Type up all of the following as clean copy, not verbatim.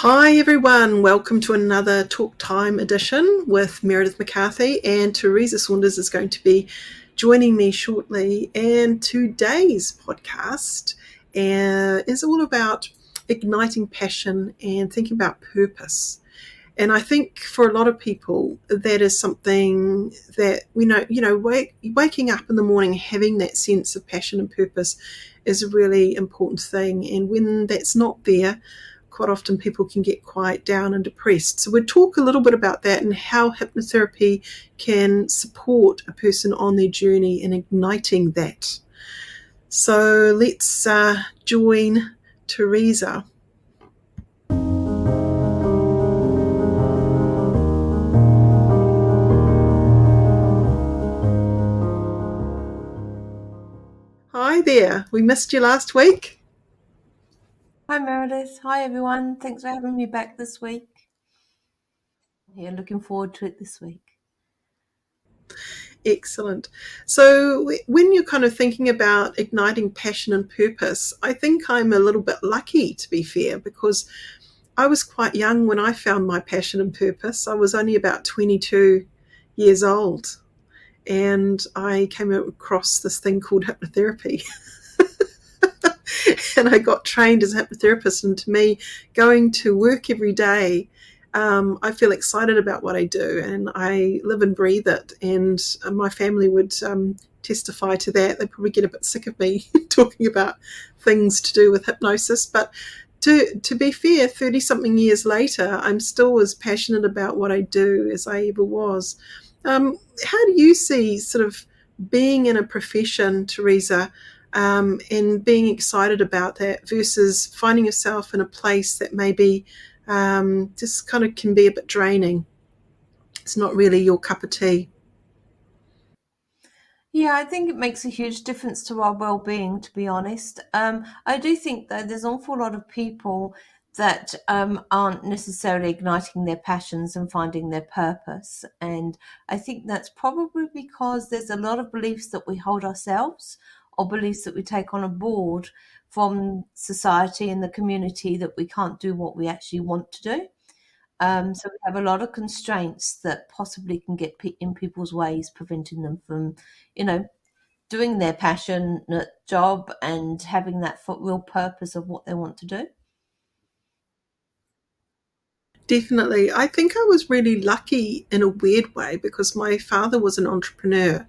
Hi everyone, welcome to another Talk Time edition with Meredith McCarthy, and Teresa Saunders is going to be joining me shortly. And today's podcast is all about igniting passion and thinking about purpose. And I think for a lot of people, that is something that waking up in the morning, having that sense of passion and purpose is a really important thing. And when that's not there, quite often people can get quite down and depressed. So we'll talk a little bit about that and how hypnotherapy can support a person on their journey in igniting that. So let's join Teresa. Hi there. We missed you last week. Hi Meredith. Hi everyone. Thanks for having me back this week. Yeah, looking forward to it this week. Excellent. So when you're kind of thinking about igniting passion and purpose, I think I'm a little bit lucky, to be fair, because I was quite young when I found my passion and purpose. I was only about 22 years old, and I came across this thing called hypnotherapy. And I got trained as a hypnotherapist, and to me, going to work every day, I feel excited about what I do, and I live and breathe it. And my family would testify to that. They probably get a bit sick of me talking about things to do with hypnosis, but to be fair, 30-something years later, I'm still as passionate about what I do as I ever was. How do you see sort of being in a profession, Teresa, and being excited about that versus finding yourself in a place that maybe just kind of can be a bit draining? It's not really your cup of tea. Yeah, I think it makes a huge difference to our well-being, to be honest. I do think that there's an awful lot of people that aren't necessarily igniting their passions and finding their purpose. And I think that's probably because there's a lot of beliefs that we hold ourselves or beliefs that we take on a board from society and the community that we can't do what we actually want to do. So we have a lot of constraints that possibly can get in people's ways, preventing them from, you know, doing their passionate job and having that real purpose of what they want to do. Definitely. I think I was really lucky in a weird way because my father was an entrepreneur.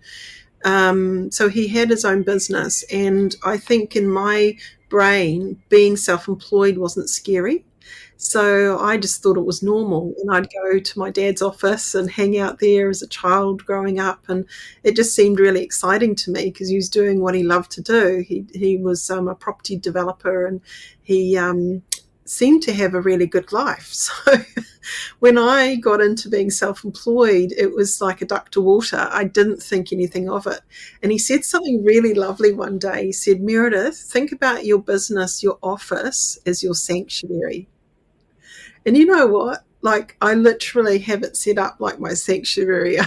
So he had his own business, and I think in my brain, being self-employed wasn't scary. So I just thought it was normal, and I'd go to my dad's office and hang out there as a child growing up, and it just seemed really exciting to me because he was doing what he loved to do. He was a property developer, and he seemed to have a really good life. So when I got into being self-employed, it was like a duck to water. I didn't think anything of it. And he said something really lovely one day. He said, Meredith, think about your business, your office as your sanctuary. And you know what? Like, I literally have it set up like my sanctuary.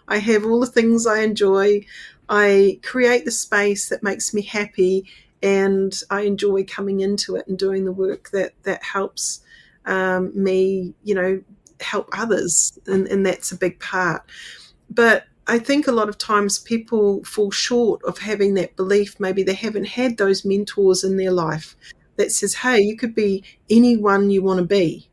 I have all the things I enjoy. I create the space that makes me happy, and I enjoy coming into it and doing the work that helps me, help others. And that's a big part. But I think a lot of times people fall short of having that belief. Maybe they haven't had those mentors in their life that says, hey, you could be anyone you want to be.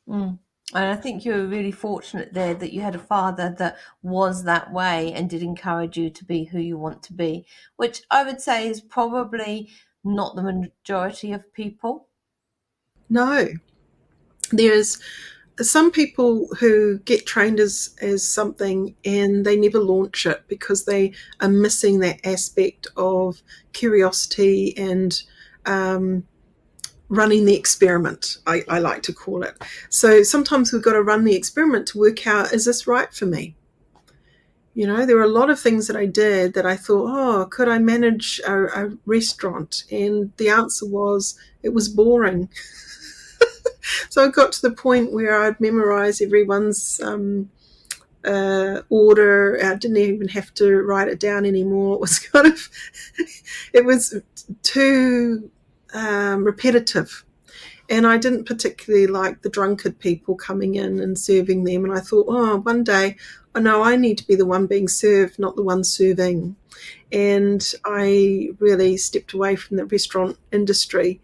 Mm. And I think you were really fortunate there that you had a father that was that way and did encourage you to be who you want to be, which I would say is probably not the majority of people. No, there's some people who get trained as something and they never launch it because they are missing that aspect of curiosity and running the experiment, I like to call it. So sometimes we've got to run the experiment to work out, is this right for me? There were a lot of things that I did that I thought, oh, could I manage a restaurant? And the answer was, it was boring. So I got to the point where I'd memorize everyone's order. I didn't even have to write it down anymore. It was kind of, it was too repetitive. And I didn't particularly like the drunkard people coming in and serving them. And I thought, oh, one day, I know I need to be the one being served, not the one serving. And I really stepped away from the restaurant industry,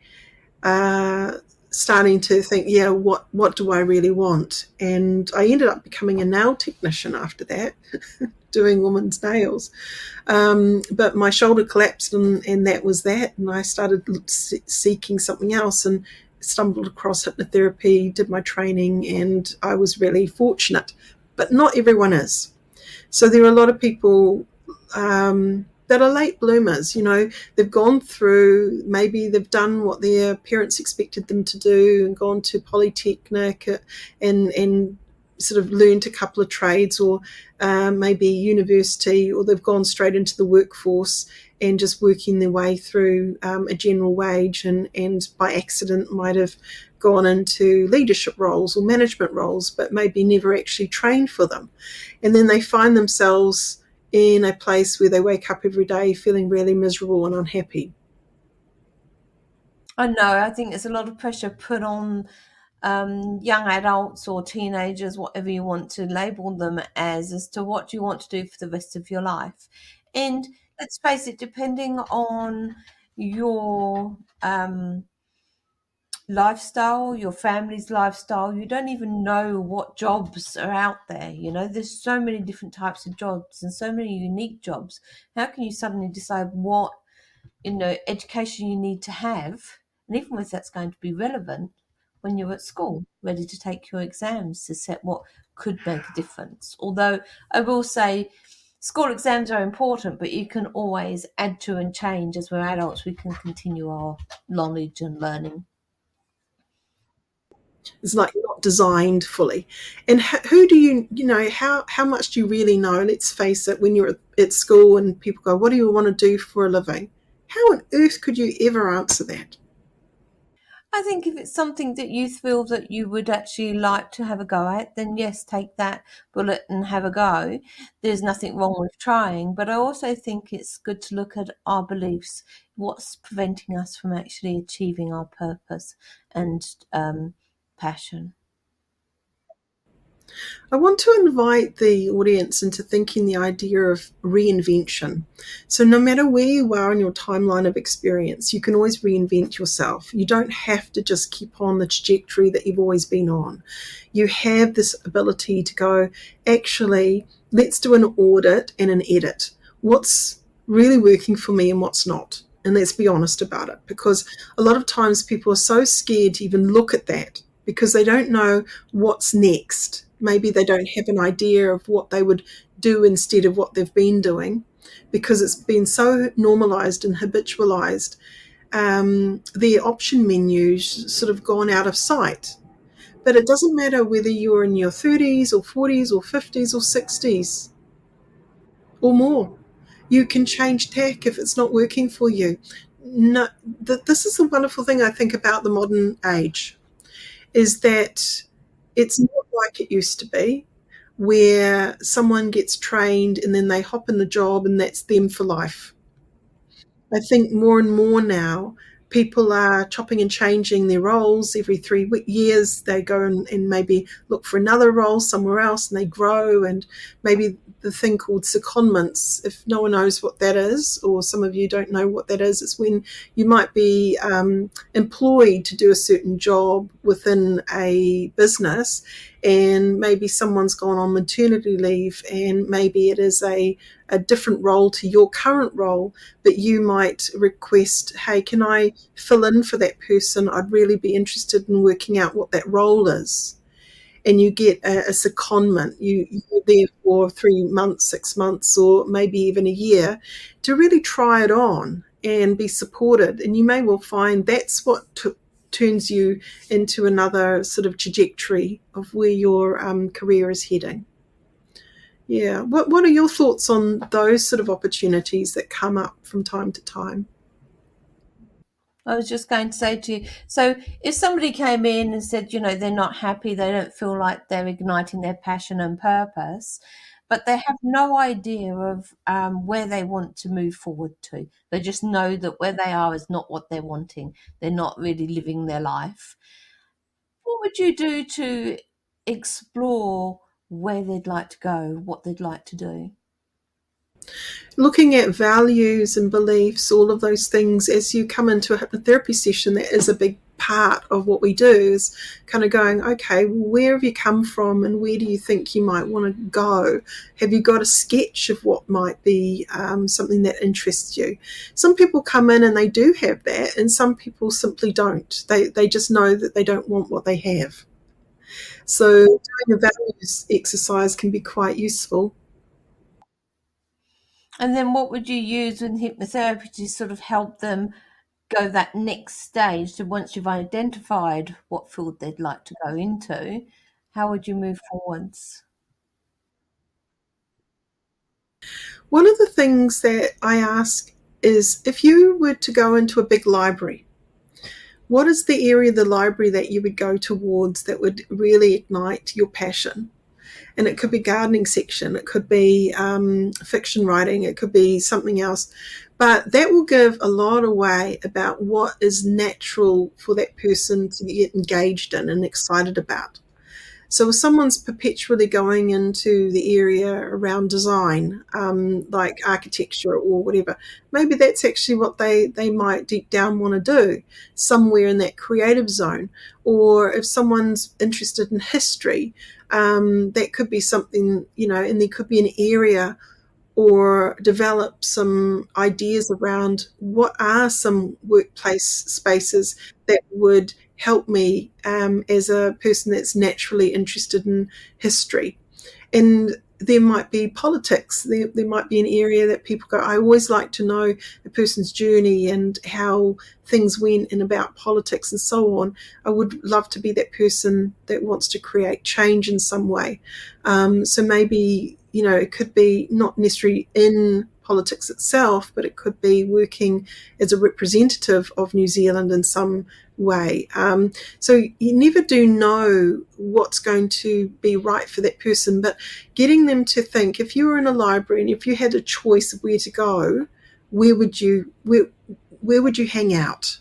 uh, starting to think, yeah, what do I really want? And I ended up becoming a nail technician after that, doing women's nails. But my shoulder collapsed, and that was that. And I started seeking something else and stumbled across hypnotherapy, did my training, and I was really fortunate. But not everyone is. So there are a lot of people that are late bloomers. You know, they've gone through, maybe they've done what their parents expected them to do and gone to polytechnic and sort of learned a couple of trades, or maybe university, or they've gone straight into the workforce and just working their way through a general wage, and by accident might have gone into leadership roles or management roles, but maybe never actually trained for them. And then they find themselves in a place where they wake up every day feeling really miserable and unhappy. I know, I think there's a lot of pressure put on young adults or teenagers, whatever you want to label them as to what you want to do for the rest of your life. And let's face it, depending on your lifestyle, your family's lifestyle, you don't even know what jobs are out there. You know, there's so many different types of jobs and so many unique jobs. How can you suddenly decide what, education you need to have, and even if that's going to be relevant when you're at school, ready to take your exams to set what could make a difference? Although I will say, school exams are important, but you can always add to and change. As we're adults, we can continue our knowledge and learning. It's like not designed fully. And who do you know, how much do you really know? Let's face it, when you're at school and people go, what do you want to do for a living? How on earth could you ever answer that? I think if it's something that you feel that you would actually like to have a go at, then yes, take that bullet and have a go. There's nothing wrong with trying, but I also think it's good to look at our beliefs, what's preventing us from actually achieving our purpose and passion. I want to invite the audience into thinking the idea of reinvention. So, no matter where you are in your timeline of experience, you can always reinvent yourself. You don't have to just keep on the trajectory that you've always been on. You have this ability to go, actually, let's do an audit and an edit. What's really working for me and what's not? And let's be honest about it, because a lot of times people are so scared to even look at that because they don't know what's next. Maybe they don't have an idea of what they would do instead of what they've been doing, because it's been so normalized and habitualized. Their option menus sort of gone out of sight. But it doesn't matter whether you're in your 30s or 40s or 50s or 60s or more. You can change tack if it's not working for you. No, this is the wonderful thing I think about the modern age, is that it's not like it used to be, where someone gets trained and then they hop in the job and that's them for life. I think more and more now, people are chopping and changing their roles every 3 years. They go and maybe look for another role somewhere else, and they grow. And maybe the thing called secondments, if no one knows what that is, or some of you don't know what that is, it's when you might be employed to do a certain job within a business, and maybe someone's gone on maternity leave, and maybe it is a different role to your current role, but you might request, hey, can I fill in for that person? I'd really be interested in working out what that role is. And you get a secondment. You're there for 3 months, 6 months, or maybe even a year to really try it on and be supported. And you may well find that's what turns you into another sort of trajectory of where your career is heading. Yeah. What are your thoughts on those sort of opportunities that come up from time to time? I was just going to say to you, so if somebody came in and said, they're not happy, they don't feel like they're igniting their passion and purpose, but they have no idea of where they want to move forward to. They just know that where they are is not what they're wanting. They're not really living their life. What would you do to explore where they'd like to go, what they'd like to do? Looking at values and beliefs, all of those things, as you come into a hypnotherapy session, that is a big part of what we do, is kind of going, okay, where have you come from and where do you think you might want to go? Have you got a sketch of what might be something that interests you? Some people come in and they do have that, and some people simply don't. They just know that they don't want what they have. So doing a values exercise can be quite useful. And then what would you use in hypnotherapy to sort of help them go that next stage? So once you've identified what field they'd like to go into, how would you move forwards? One of the things that I ask is, if you were to go into a big library, what is the area of the library that you would go towards that would really ignite your passion? And it could be gardening section, it could be fiction writing, it could be something else. But that will give a lot away about what is natural for that person to get engaged in and excited about. So if someone's perpetually going into the area around design, like architecture or whatever, maybe that's actually what they might deep down want to do, somewhere in that creative zone. Or if someone's interested in history, that could be something, and there could be an area, or develop some ideas around what are some workplace spaces that would help me as a person that's naturally interested in history. And there might be politics. There might be an area that people go, I always like to know a person's journey and how things went and about politics and so on. I would love to be that person that wants to create change in some way. So maybe, it could be not necessarily in politics itself, but it could be working as a representative of New Zealand in some way. So you never do know what's going to be right for that person, but getting them to think, if you were in a library and if you had a choice of where to go, where would you hang out?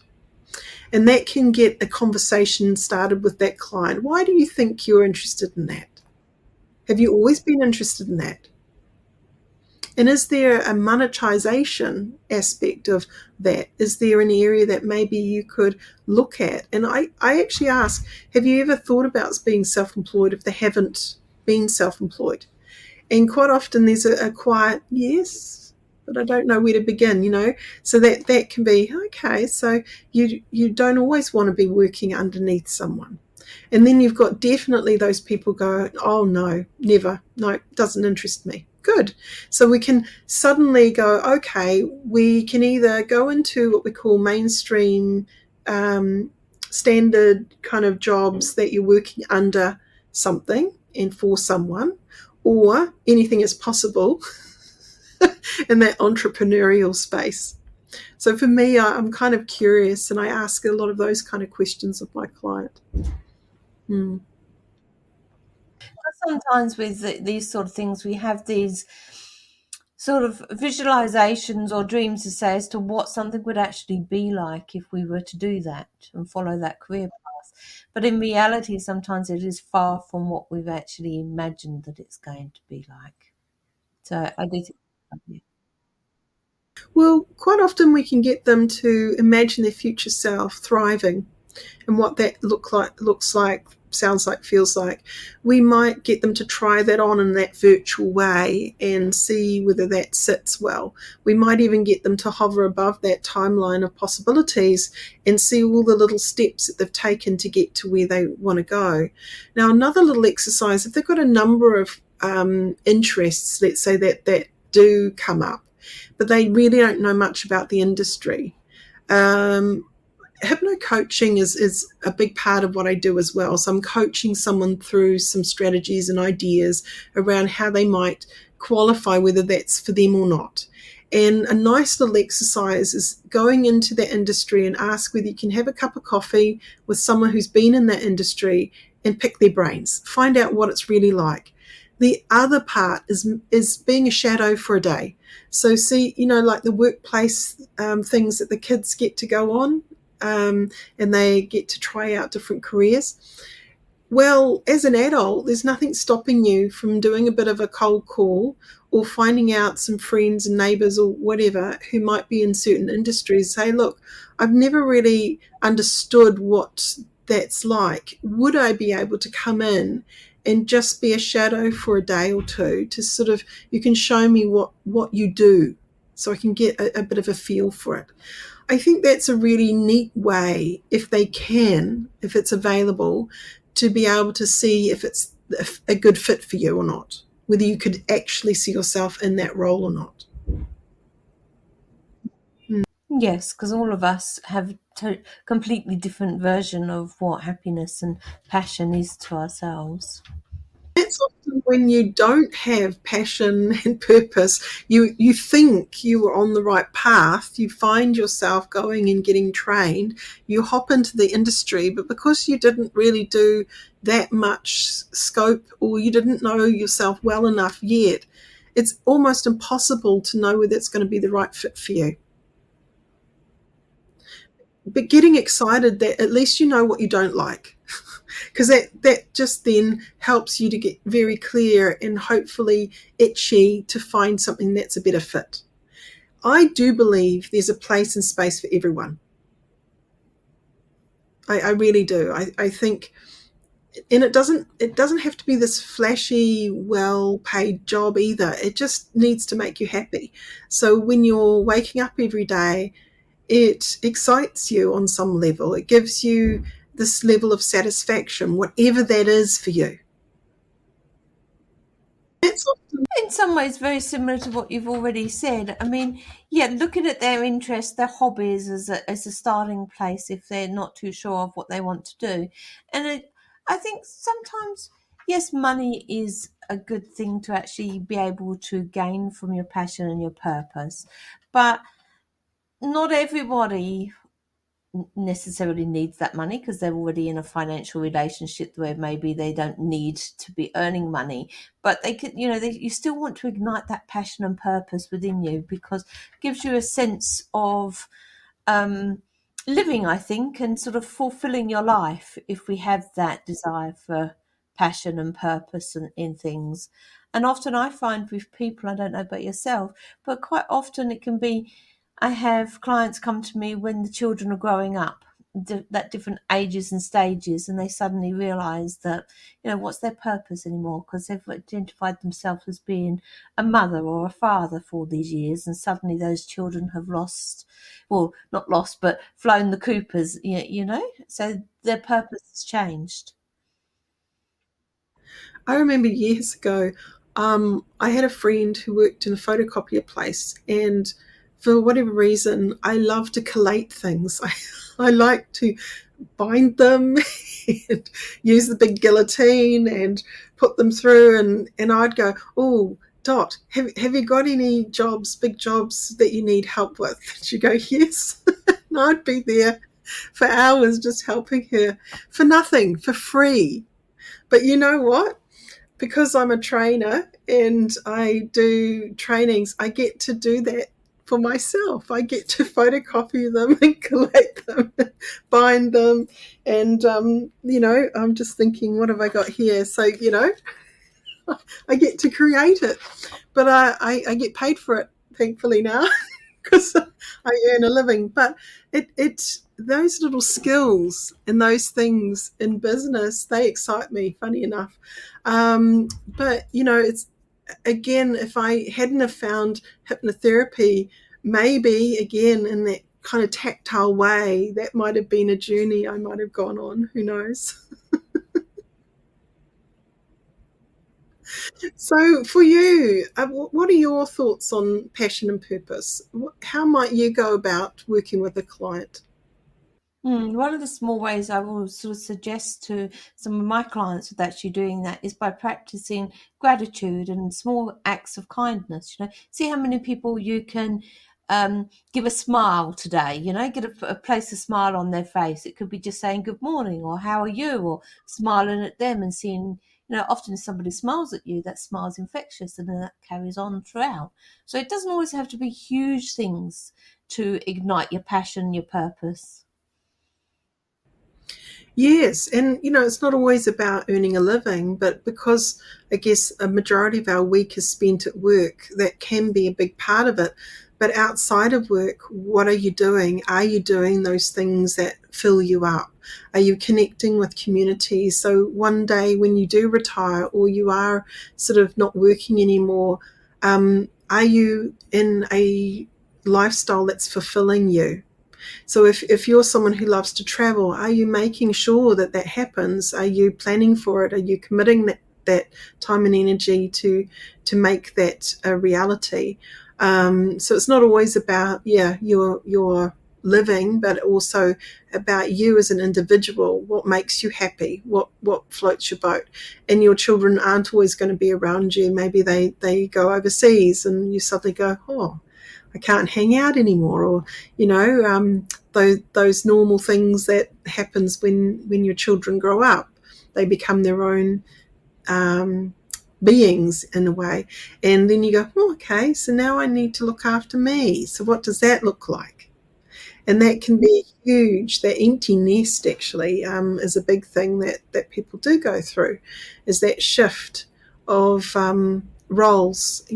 And that can get a conversation started with that client. Why do you think you're interested in that? Have you always been interested in that? And is there a monetization aspect of that? Is there an area that maybe you could look at? And I actually ask, have you ever thought about being self-employed if they haven't been self-employed? And quite often there's a quiet yes, but I don't know where to begin. So that can be, okay, so you don't always want to be working underneath someone. And then you've got definitely those people go, oh no, never, no, doesn't interest me. Good. So we can suddenly go, okay, we can either go into what we call mainstream standard kind of jobs that you're working under something and for someone, or anything is possible in that entrepreneurial space. So for me, I'm kind of curious, and I ask a lot of those kind of questions of my client. Hmm. Sometimes with these sort of things, we have these sort of visualizations or dreams to say as to what something would actually be like if we were to do that and follow that career path. But in reality, sometimes it is far from what we've actually imagined that it's going to be like. So I do think, yeah. Well, quite often we can get them to imagine their future self thriving and what that looks like, sounds like, feels like. We might get them to try that on in that virtual way and see whether that sits well. We might even get them to hover above that timeline of possibilities and see all the little steps that they've taken to get to where they want to go. Now, another little exercise, if they've got a number of interests, let's say that do come up, but they really don't know much about the industry. Hypno coaching is a big part of what I do as well. So I'm coaching someone through some strategies and ideas around how they might qualify, whether that's for them or not. And a nice little exercise is going into that industry and ask whether you can have a cup of coffee with someone who's been in that industry and pick their brains, find out what it's really like. The other part is being a shadow for a day. So see, like the workplace things that the kids get to go on, and they get to try out different careers. Well, as an adult, there's nothing stopping you from doing a bit of a cold call or finding out some friends and neighbours or whatever who might be in certain industries. Say, look, I've never really understood what that's like. Would I be able to come in and just be a shadow for a day or two to sort of, you can show me what you do so I can get a bit of a feel for it. I think that's a really neat way, if they can, if it's available, to be able to see if it's a good fit for you or not, whether you could actually see yourself in that role or not. Yes, because all of us have completely different version of what happiness and passion is to ourselves. That's often when you don't have passion and purpose. You think you are on the right path. You find yourself going and getting trained. You hop into the industry, but because you didn't really do that much scope, or you didn't know yourself well enough yet, it's almost impossible to know whether it's going to be the right fit for you. But getting excited that at least you know what you don't like, because that just then helps you to get very clear and hopefully itchy to find something that's a better fit. I do believe there's a place and space for everyone. I really do. I think, and it doesn't have to be this flashy, well paid job either. It just needs to make you happy. So when you're waking up every day, it excites you on some level. It gives you this level of satisfaction, whatever that is for you. That's often, In some ways, very similar to what you've already said. I mean, yeah, looking at their interests, their hobbies as a starting place if they're not too sure of what they want to do. And I think sometimes, yes, money is a good thing to actually be able to gain from your passion and your purpose. But not everybody necessarily needs that money because they're already in a financial relationship where maybe they don't need to be earning money, but they could, you still want to ignite that passion and purpose within you because it gives you a sense of um, living, I think, and sort of fulfilling your life if we have that desire for passion and purpose in things. And often I find with people, I don't know about yourself, but quite often it can be, I have clients come to me when the children are growing up, that different ages and stages, and they suddenly realize that, what's their purpose anymore because they've identified themselves as being a mother or a father for all these years, and suddenly those children have lost, well, not lost, but flown the coopers, so their purpose has changed. I remember years ago, I had a friend who worked in a photocopier place, and for whatever reason, I love to collate things. I like to bind them and use the big guillotine and put them through, and I'd go, oh, Dot, have you got any jobs, big jobs that you need help with? And she'd go, yes. And I'd be there for hours just helping her for nothing, for free. But you know what? Because I'm a trainer and I do trainings, I get to do that for myself. I get to photocopy them and collect them, bind them, and I'm just thinking, what have I got here? So I get to create it, but I get paid for it, thankfully now, because I earn a living. But it's those little skills and those things in business, they excite me. Funny enough, but it's again, if I hadn't have found hypnotherapy, maybe again in that kind of tactile way, that might have been a journey I might have gone on. Who knows? So, for you, what are your thoughts on passion and purpose? How might you go about working with a client? One of the small ways I will sort of suggest to some of my clients with actually doing that is by practicing gratitude and small acts of kindness. See how many people you can give a smile today. Get place a smile on their face. It could be just saying good morning or how are you, or smiling at them and seeing Often somebody smiles at you, that smile's infectious, and then that carries on throughout. So it doesn't always have to be huge things to ignite your passion, your purpose. Yes, and it's not always about earning a living, but because I guess a majority of our week is spent at work, that can be a big part of it. But outside of work, what are you doing? Are you doing those things that fill you up? Are you connecting with community? So one day when you do retire or you are sort of not working anymore, are you in a lifestyle that's fulfilling you? So if you're someone who loves to travel, are you making sure that that happens? Are you planning for it? Are you committing that time and energy to make that a reality? So it's not always about your living, but also about you as an individual. What makes you happy? What floats your boat? And your children aren't always going to be around you. Maybe they go overseas, and you suddenly go, oh, I can't hang out anymore, or those normal things that happens when your children grow up. They become their own beings in a way, and then you go, oh, okay, so now I need to look after me. So what does that look like? And that can be huge. That empty nest actually is a big thing that people do go through, is that shift of roles.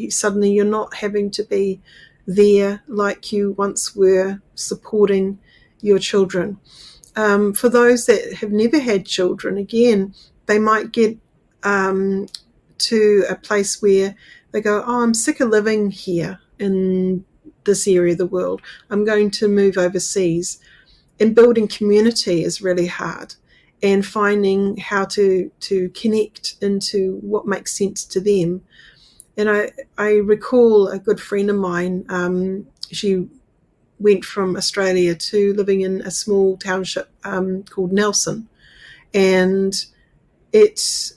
Suddenly you're not having to be there like you once were, supporting your children. For those that have never had children, again, they might get to a place where they go, oh, I'm sick of living here in this area of the world. I'm going to move overseas. And building community is really hard. And finding how to connect into what makes sense to them. And I recall a good friend of mine, she went from Australia to living in a small township called Nelson. And it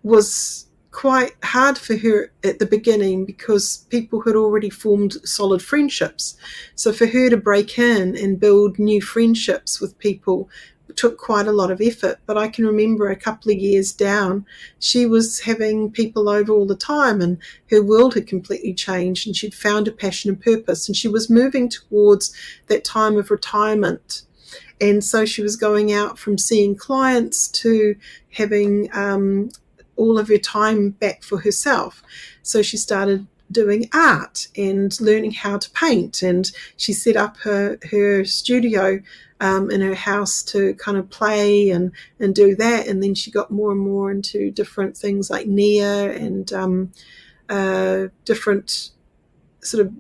was quite hard for her at the beginning because people had already formed solid friendships. So for her to break in and build new friendships with people took quite a lot of effort. But I can remember a couple of years down, she was having people over all the time, and her world had completely changed, and she'd found a passion and purpose, and she was moving towards that time of retirement. And so she was going out from seeing clients to having all of her time back for herself. So she started doing art and learning how to paint, and she set up her studio in her house to kind of play and do that. And then she got more and more into different things like Nia and different sort of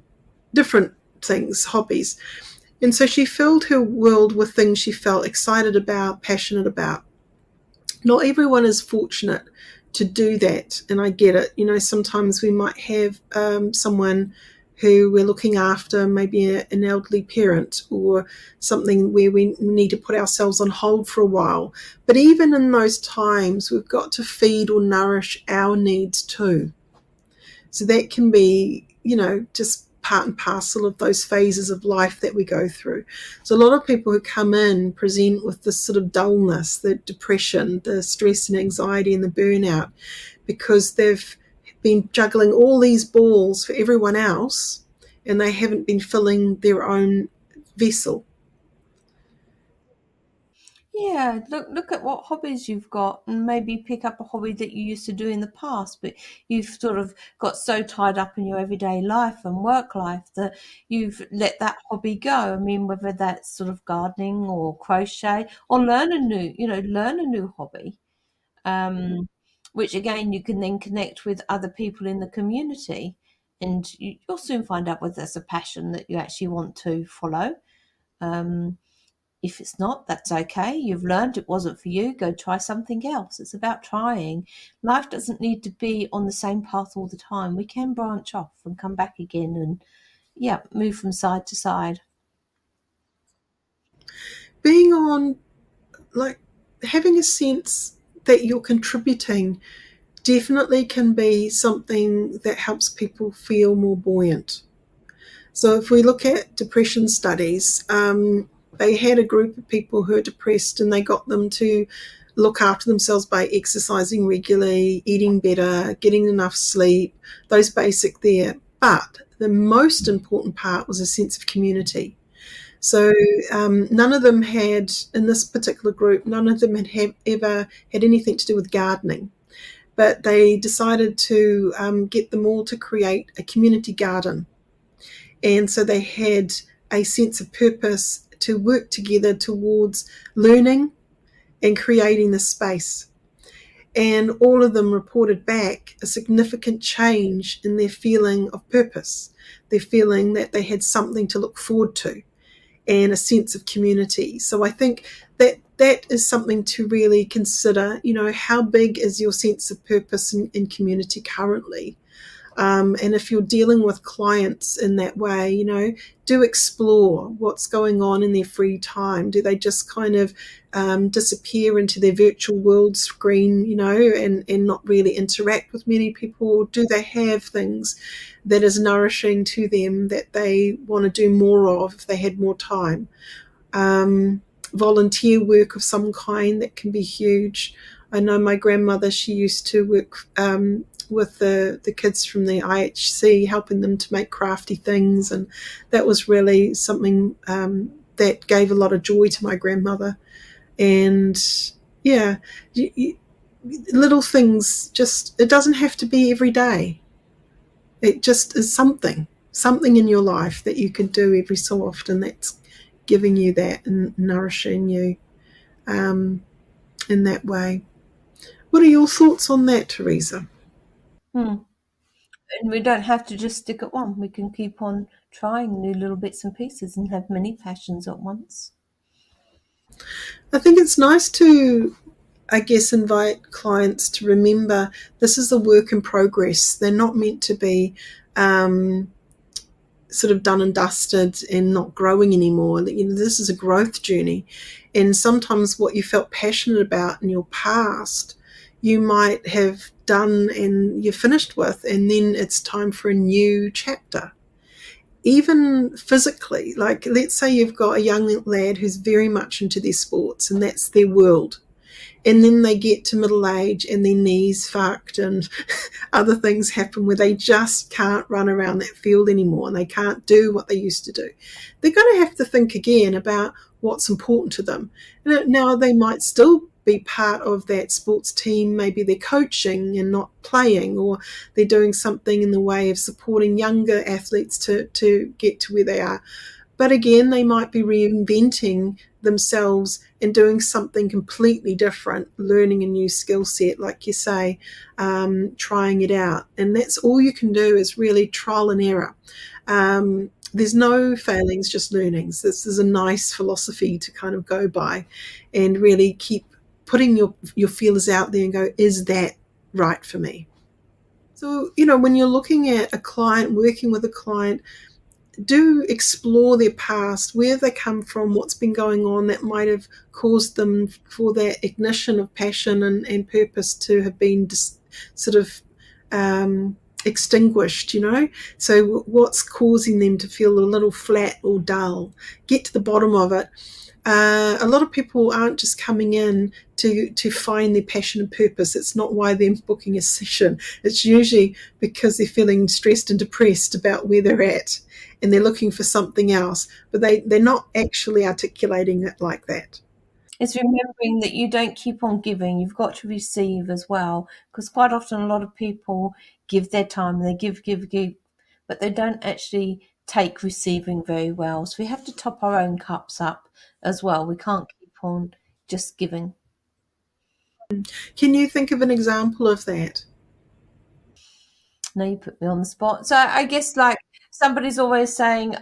different things, hobbies. And so she filled her world with things she felt excited about, passionate about. Not everyone is fortunate to do that, and I get it. Sometimes we might have someone who we're looking after, maybe an elderly parent or something where we need to put ourselves on hold for a while. But even in those times, we've got to feed or nourish our needs too. So that can be, just part and parcel of those phases of life that we go through. So a lot of people who come in present with this sort of dullness, the depression, the stress and anxiety and the burnout, because they've been juggling all these balls for everyone else and they haven't been filling their own vessel. Yeah, look at what hobbies you've got, and maybe pick up a hobby that you used to do in the past, but you've sort of got so tied up in your everyday life and work life that you've let that hobby go. I mean, whether that's sort of gardening or crochet, or learn a new hobby, um, which again you can then connect with other people in the community, and you'll soon find out whether that's a passion that you actually want to follow. Um, if it's not, that's okay. You've learned it wasn't for you. Go try something else. It's about trying. Life doesn't need to be on the same path all the time. We can branch off and come back again and, yeah, move from side to side. Being on, like, having a sense that you're contributing definitely can be something that helps people feel more buoyant. So if we look at depression studies, they had a group of people who are depressed and they got them to look after themselves by exercising regularly, eating better, getting enough sleep, those basic there. But the most important part was a sense of community. So none of them had, in this particular group, none of them had ever had anything to do with gardening. But they decided to get them all to create a community garden. And so they had a sense of purpose to work together towards learning and creating the space. And all of them reported back a significant change in their feeling of purpose, their feeling that they had something to look forward to, and a sense of community. So I think that is something to really consider. How big is your sense of purpose in community currently? And if you're dealing with clients in that way, do explore what's going on in their free time. Do they just kind of disappear into their virtual world screen, and not really interact with many people? Or do they have things that is nourishing to them that they want to do more of if they had more time? Volunteer work of some kind, that can be huge. I know my grandmother, she used to work with the kids from the IHC, helping them to make crafty things, and that was really something that gave a lot of joy to my grandmother. And yeah, little things, just, it doesn't have to be every day. It just is something in your life that you can do every so often that's giving you that and nourishing you in that way. What are your thoughts on that, Teresa? Hmm. And we don't have to just stick at one. We can keep on trying new little bits and pieces and have many passions at once. I think it's nice to, I guess, invite clients to remember this is a work in progress. They're not meant to be sort of done and dusted and not growing anymore. This is a growth journey. And sometimes what you felt passionate about in your past, you might have done and you're finished with, and then it's time for a new chapter. Even physically, like let's say you've got a young lad who's very much into their sports and that's their world, and then they get to middle age and their knees fucked and other things happen where they just can't run around that field anymore and they can't do what they used to do. They're going to have to think again about what's important to them. Now they might still be part of that sports team. Maybe they're coaching and not playing, or they're doing something in the way of supporting younger athletes to get to where they are. But again, they might be reinventing themselves and doing something completely different, learning a new skill set, like you say, trying it out. And that's all you can do, is really trial and error. There's no failings, just learnings. This is a nice philosophy to kind of go by and really keep putting your feelers out there and go, is that right for me? So, when you're looking at a client, working with a client, do explore their past, where they come from, what's been going on that might have caused them for that ignition of passion and purpose to have been sort of extinguished, So what's causing them to feel a little flat or dull? Get to the bottom of it. A lot of people aren't just coming in to find their passion and purpose. It's not why they're booking a session. It's usually because they're feeling stressed and depressed about where they're at, and they're looking for something else, but they're not actually articulating it like that. It's remembering that you don't keep on giving, you've got to receive as well. Because quite often a lot of people give their time and they give, but they don't actually take receiving very well. So we have to top our own cups up as well. We can't keep on just giving. Can you think of an example of that? Now you put me on the spot. So I guess like somebody's always saying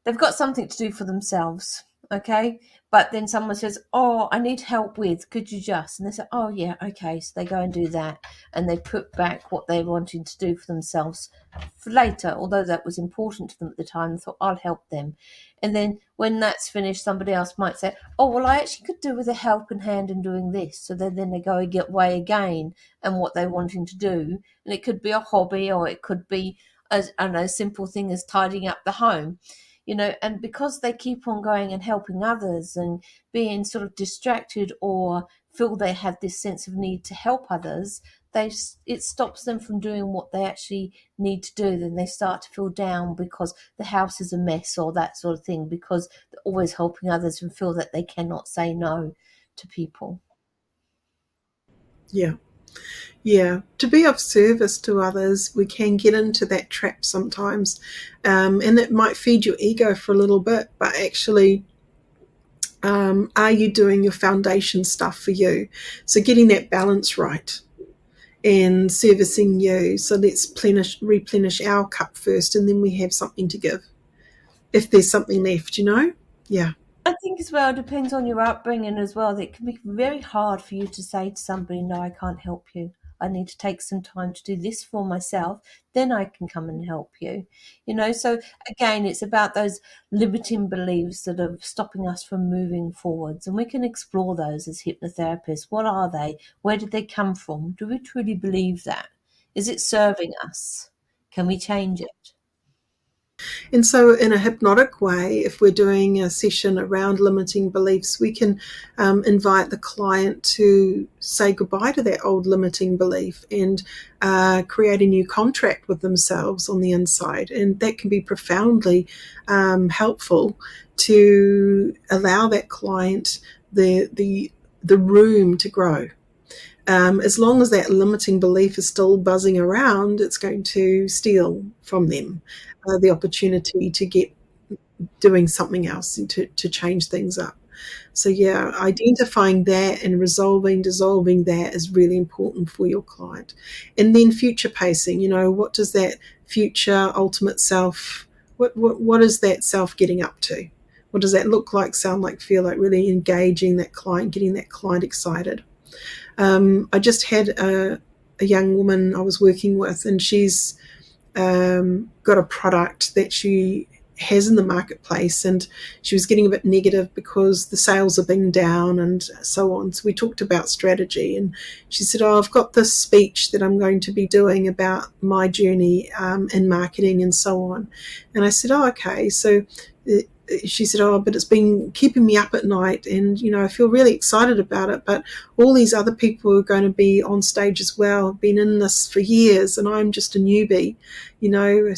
they've got something to do for themselves, okay? But then someone says, "Oh, I need help with. Could you just?" And they say, "Oh yeah, okay." So they go and do that, and they put back what they're wanting to do for themselves for later, although that was important to them at the time. They thought, "I'll help them," and then when that's finished, somebody else might say, "Oh well, I actually could do with a helping hand in doing this." So then they go and get way again and what they're wanting to do, and it could be a hobby or it could be a simple thing as tidying up the home, and because they keep on going and helping others and being sort of distracted or feel they have this sense of need to help others, it stops them from doing what they actually need to do. Then they start to feel down because the house is a mess or that sort of thing, because they're always helping others and feel that they cannot say no to people. Yeah. Yeah, to be of service to others, we can get into that trap sometimes, and it might feed your ego for a little bit, but actually, are you doing your foundation stuff for you? So getting that balance right and servicing you. So let's replenish our cup first, and then we have something to give. If there's something left, Yeah. I think as well, it depends on your upbringing as well. It can be very hard for you to say to somebody, no, I can't help you. I need to take some time to do this for myself. Then I can come and help you. So again, it's about those limiting beliefs that are stopping us from moving forwards. And we can explore those as hypnotherapists. What are they? Where did they come from? Do we truly believe that? Is it serving us? Can we change it? And so, in a hypnotic way, if we're doing a session around limiting beliefs, we can invite the client to say goodbye to that old limiting belief and create a new contract with themselves on the inside. And that can be profoundly helpful to allow that client the room to grow. As long as that limiting belief is still buzzing around, it's going to steal from them the opportunity to get doing something else and to change things up. So, yeah, identifying that and dissolving that is really important for your client. And then future pacing, what does that future ultimate self, what is that self getting up to? What does that look like, sound like, feel like, really engaging that client, getting that client excited? I just had a young woman I was working with, and she's got a product that she has in the marketplace, and she was getting a bit negative because the sales have been down and so on. So we talked about strategy, and she said, I've got this speech that I'm going to be doing about my journey in marketing and so on. And I said, okay. So she said, but it's been keeping me up at night, and I feel really excited about it, but all these other people are going to be on stage as well, have been in this for years, and I'm just a newbie,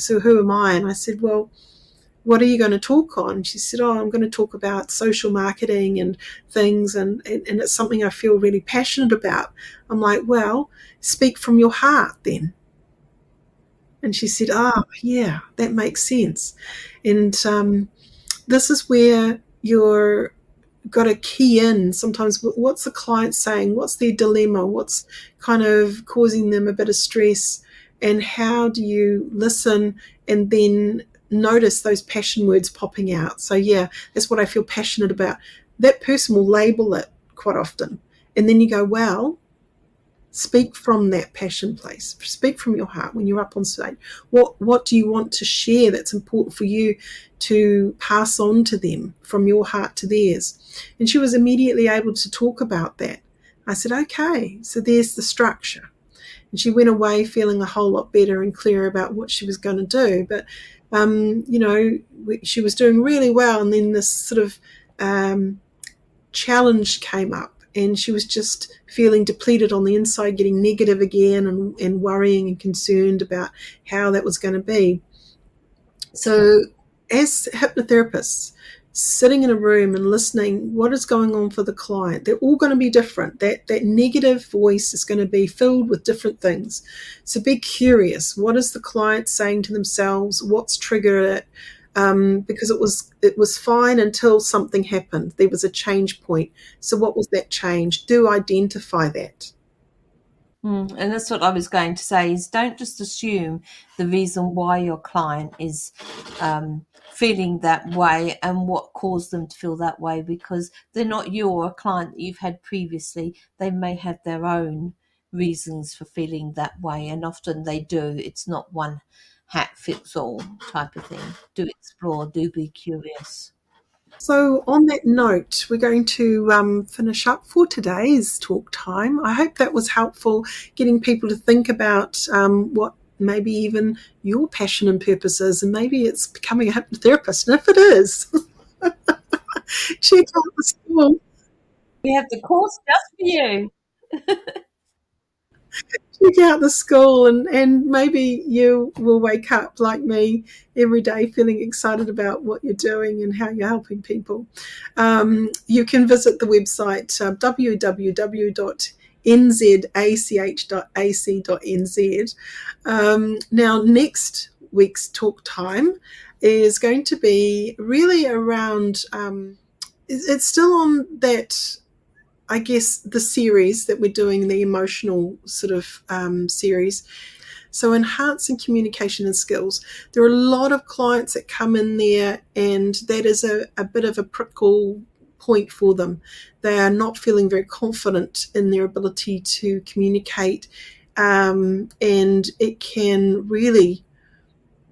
so who am I? And I said, well, what are you going to talk on? She said, I'm going to talk about social marketing and things, and it's something I feel really passionate about. I'm like, well, speak from your heart then. And she said, yeah, that makes sense. And this is where you're got to key in sometimes, what's the client saying, what's their dilemma, what's kind of causing them a bit of stress, and how do you listen and then notice those passion words popping out. So yeah, that's what I feel passionate about. That person will label it quite often, and then you go, well, speak from that passion place, speak from your heart when you're up on stage. What do you want to share that's important for you to pass on to them from your heart to theirs? And she was immediately able to talk about that. I said, okay, so there's the structure. And she went away feeling a whole lot better and clearer about what she was going to do. But she was doing really well, and then this sort of challenge came up, and she was just feeling depleted on the inside, getting negative again, and worrying and concerned about how that was going to be. So as hypnotherapists, sitting in a room and listening, what is going on for the client? They're all going to be different. That negative voice is going to be filled with different things. So be curious. What is the client saying to themselves? What's triggered it? Because it was fine until something happened. There was a change point. So what was that change? Do identify that. And that's what I was going to say, is don't just assume the reason why your client is feeling that way and what caused them to feel that way, because they're not you or a client that you've had previously. They may have their own reasons for feeling that way, and often they do. It's not one hat fits all type of thing. Do explore, do be curious. So on that note, we're going to finish up for today's talk time. I hope that was helpful, getting people to think about what maybe even your passion and purpose is, and maybe it's becoming a hypnotherapist. And if it is, check out the school. We have the course just for you. Check out the school, and maybe you will wake up like me every day feeling excited about what you're doing and how you're helping people. You can visit the website www.nzach.ac.nz. Now, next week's talk time is going to be really around, it's still on that, I guess, the series that we're doing, the emotional sort of series. So, enhancing communication and skills. There are a lot of clients that come in there, and that is a bit of a prickle point for them. They are not feeling very confident in their ability to communicate, and it can really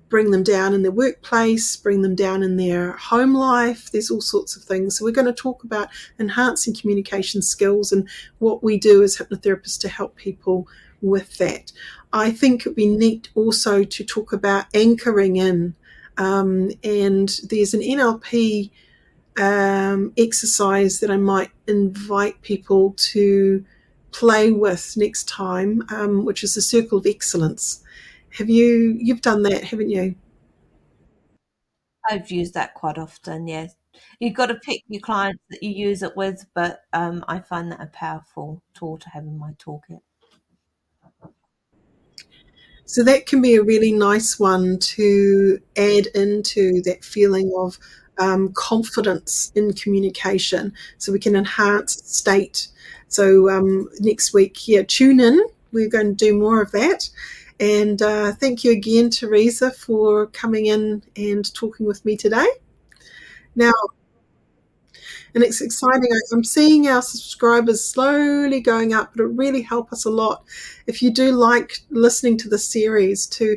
bring them down in their workplace, bring them down in their home life. There's all sorts of things. So we're going to talk about enhancing communication skills and what we do as hypnotherapists to help people with that. I think it would be neat also to talk about anchoring in. And there's an NLP exercise that I might invite people to play with next time, which is the circle of excellence. You've done that, haven't you? I've used that quite often, yes. You've got to pick your clients that you use it with, but I find that a powerful tool to have in my toolkit. So that can be a really nice one to add into that feeling of confidence in communication, so we can enhance state. So next week, yeah, tune in. We're going to do more of that. And thank you again, Teresa, for coming in and talking with me today. Now, and it's exciting. I'm seeing our subscribers slowly going up, but it really helps us a lot if you do like listening to the series to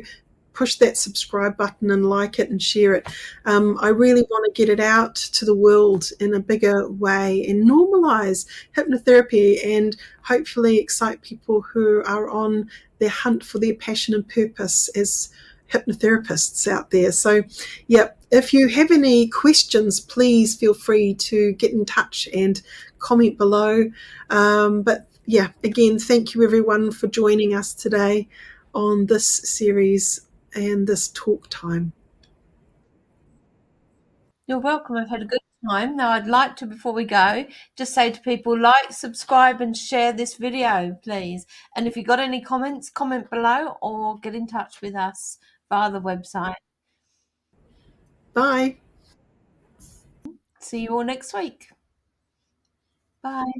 push that subscribe button and like it and share it. I really want to get it out to the world in a bigger way and normalize hypnotherapy and hopefully excite people who are on their hunt for their passion and purpose as hypnotherapists out there. So, yeah, if you have any questions, please feel free to get in touch and comment below. But yeah, again, thank you everyone for joining us today on this series and this talk time. You're welcome. I've had a good time. Now, I'd like to, before we go, just say to people, like, subscribe, and share this video, please. And if you've got any comments, comment below or get in touch with us via the website. Bye. See you all next week. Bye.